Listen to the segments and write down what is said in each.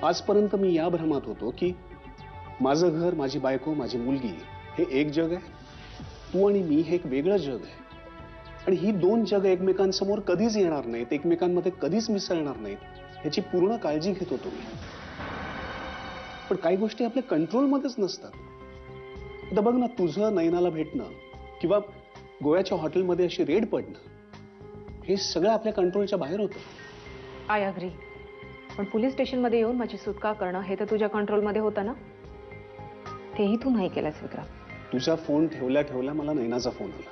आजपर्यंत मी या भ्रमात होतो की माझं घर, माझी बायको, माझी मुलगी हे एक जग आहे, तू आणि मी हे एक वेगळं जग आहे आणि ही दोन जग एकमेकांसमोर कधीच येणार नाहीत, एकमेकांमध्ये कधीच मिसळणार नाहीत याची पूर्ण काळजी घेत होतो मी. पण काही गोष्टी आपल्या कंट्रोलमध्येच नसतात. आता बघ ना, तुझं नयनाला भेटणं किंवा गोव्याच्या हॉटेलमध्ये अशी रेड पडणं हे सगळं आपल्या कंट्रोलच्या बाहेर होतं. I agree. पण पोलीस स्टेशनमध्ये येऊन माझी सुटका करणं हे तर तुझ्या कंट्रोलमध्ये होतं ना, तेही तू नाही केलंस विक्रम. तुझा फोन ठेवल्या ठेवल्या मला नैनाचा फोन आला.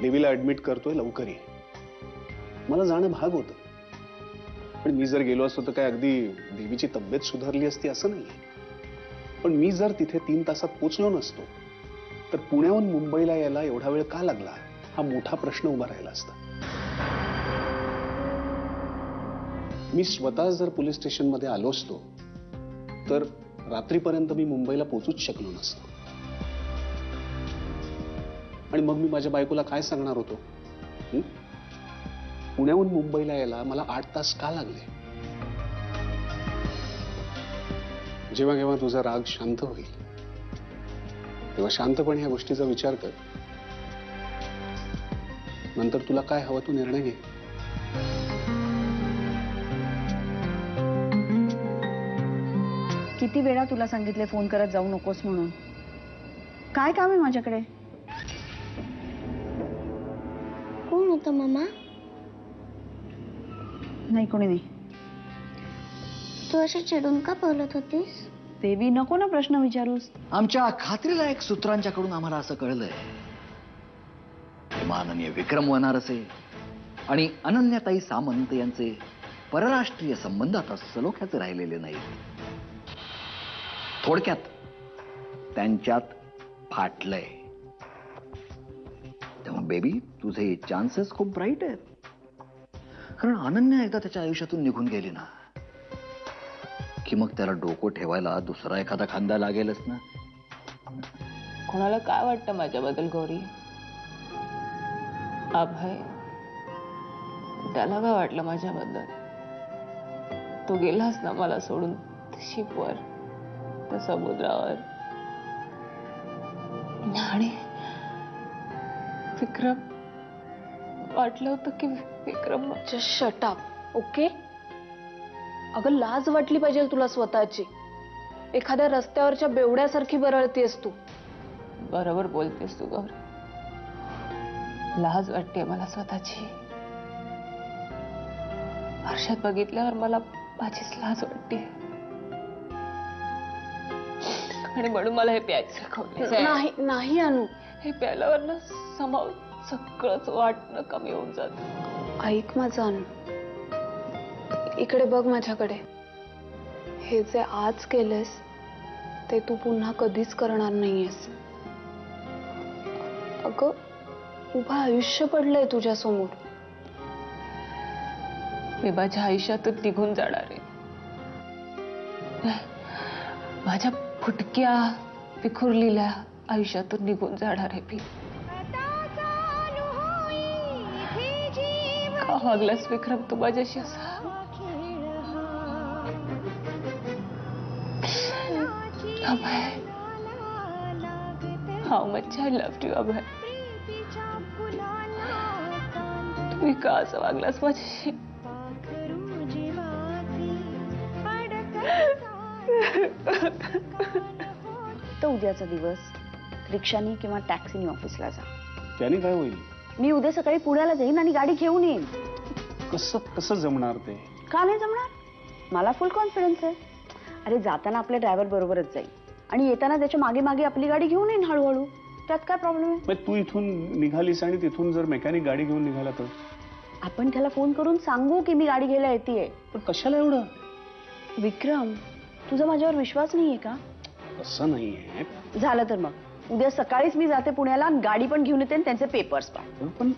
देवीला ऍडमिट करतोय, लवकर ये. मला जाणं भाग होतं, पण मी जर गेलो असतो तर काय अगदी देवीची तब्येत सुधारली असती असं नाही. पण मी जर तिथे 3 तासात पोचलो नसतो तर पुण्याहून मुंबईला यायला एवढा वेळ का लागला हा मोठा प्रश्न उभा राहिला असता. मी स्वतः जर पोलीस स्टेशनमध्ये आलो असतो तर रात्रीपर्यंत मी मुंबईला पोहोचूच शकलो नसतो. आणि मग मी माझ्या बायकोला काय सांगणार होतो? पुण्याहून मुंबईला यायला मला 8 तास का लागले? जेव्हा जेव्हा तुझा राग शांत होईल तेव्हा शांतपणे ह्या गोष्टीचा विचार कर. नंतर तुला काय हवं तू निर्णय घे. किती वेळा तुला सांगितले फोन करत जाऊ नकोस म्हणून? काय काम आहे माझ्याकडे? कोण होतं मम्मा? नाही, कोणी नाही. तू अशी चिडून का बोलत होतीस? देवी, नको ना प्रश्न विचारूस. आमच्या खात्रीलायक सूत्रांच्याकडून आम्हाला असं कळलंय माननीय विक्रम वनारसे आणि अनन्याताई सामंत यांचे परराष्ट्रीय संबंध आता सलोख्याचे राहिलेले नाहीत. थोडक्यात त्यांच्यात फाटलंय. तेव्हा बेबी, तुझे चान्सेस खूप ब्राईट आहेत. कारण अनन्या एकदा त्याच्या आयुष्यातून निघून गेली ना की मग त्याला डोकं ठेवायला दुसरा एखादा खांदा लागेलच ना. कोणाला काय वाटतं माझ्याबद्दल गौरी? अभय, त्याला काय वाटलं माझ्याबद्दल? तो गेलास ना मला सोडून शिपवर, त्या समुद्रावर. आणि विक्रम, वाटलं होतं की Vikram. Just shut up, okay? अगं, लाज वाटली पाहिजे तुला स्वतःची. एखाद्या रस्त्यावरच्या बेवड्यासारखी बरळतेस तू. बरोबर बोलतेस तू गौरी. लाज वाटते मला स्वतःची. आरशात बघितल्यावर मला माझीच लाज वाटते. आणि म्हणून मला हे प्यायचं शिकवलं. नाही नाही अनु, हे प्यायल्यावर ना समावून सगळंच वाटणं कमी होऊन जात. ऐक माझं अनु, इकडे बघ माझ्याकडे. हे जे आज केलेस ते तू पुन्हा कधीच करणार नाहीयेस. अगं, उभं आयुष्य पडलंय तुझ्या समोर. मी माझ्या आयुष्यातून निघून जाणार आहे. माझ्या फुटक्या विखुरलेल्या आयुष्यातून निघून जाणार आहे मी. का वागलास विक्रम तू माझ्याशी असा? Abhay, how much I loved you Abhay. तुम्ही का असं वागलास माझ्याशी? तर उद्याचा दिवस रिक्षानी किंवा टॅक्सीनी ऑफिसला जा. त्याने काय होईल? मी उद्या सकाळी पुण्याला जाईन आणि गाडी घेऊन येईन. कसं कसं जमणार ते? का नाही जमणार? मला फुल कॉन्फिडन्स आहे. अरे, जाताना आपल्या ड्रायव्हर बरोबरच जाईल आणि येताना त्याच्या मागे मागे आपली गाडी घेऊन येईन हळूहळू. त्यात काय प्रॉब्लेम आहे? मग तू इथून निघालीस आणि तिथून जर मेकॅनिक गाडी घेऊन निघाला तर? आपण त्याला फोन करून सांगू की मी गाडी घ्यायला येतेय. पण कशाला एवढं? विक्रम, तुझा माझ्यावर विश्वास नाहीये का? असं नाहीये. झालं तर मग उद्या सकाळीच मी जाते पुण्याला आणि गाडी पण घेऊन येते आणि त्यांचे पेपर्स पण. पण